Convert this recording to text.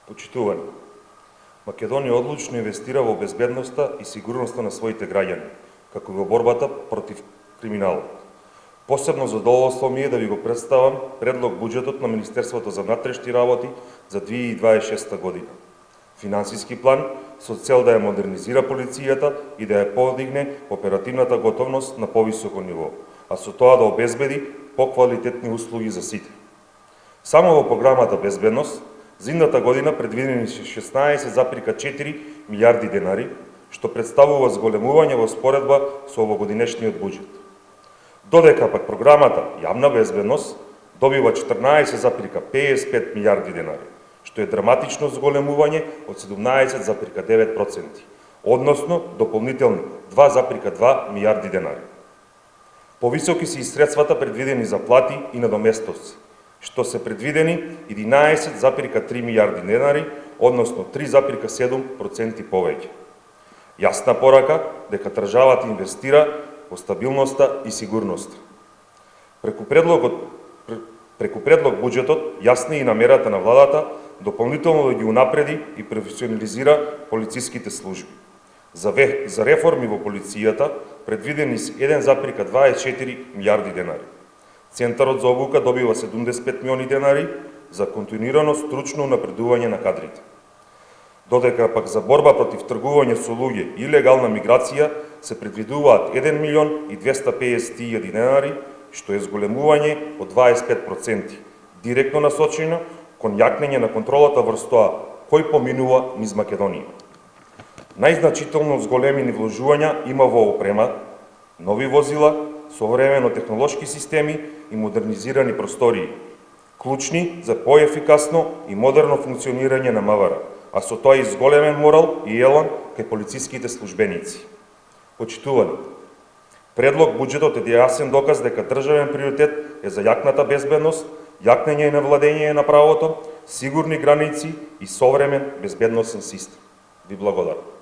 Почитувани, Македонија одлучно инвестира во безбедноста и сигурноста на своите граѓани, како и во борбата против криминалот. Посебно задоволство ми е да ви го представам предлог буџетот на Министерството за внатрешни работи за 2026 година. Финансиски план со цел да ја модернизира полицијата и да ја подигне оперативната готовност на повисоко ниво, а со тоа да обезбеди поквалитетни услуги за сите. Само во програмата Безбедност за идната година предвидени 16,4 милиарди денари, што представува зголемување во споредба со овогодинешниот буџет. Додека пак програмата Јавна безбедност добива 14,55 милиарди денари, што е драматично зголемување од 17,9%, односно дополнителни 2,2 милиарди денари. Повисоки се и средствата предвидени за плати и надоместоци, што се предвидени 11,3 милиарди денари, односно 3,7% повеќе. Јасна порака дека државата инвестира во стабилноста и сигурноста. Преку предлог буџетот јасна и намерата на владата дополнително да ги унапреди и професионализира полициските служби. За реформи во полицијата предвидени се 1,24 милиарди денари. Центарот за обука добива 75 милиони денари за континуирано стручно напредување на кадрите. Додека пак за борба против тргување со луѓе и илегална миграција се предвидуваат 1 милион и 250 денари, што е зголемување од 25%, директно насочено кон јакнење на контролата врз тоа кој поминува низ Македонија. Најзначително зголемени вложувања има во опрема, нови возила, современо технолошки системи и модернизирани простории, клучни за поефикасно и модерно функционирање на МВР, а со тоа и зголемен морал и елан кај полициските службеници. Почитувани, предлог буџетот е јасен доказ дека државен приоритет е за јакната безбедност, јакнење на владење на правото, сигурни граници и современ безбедносен систем. Ви благодарам.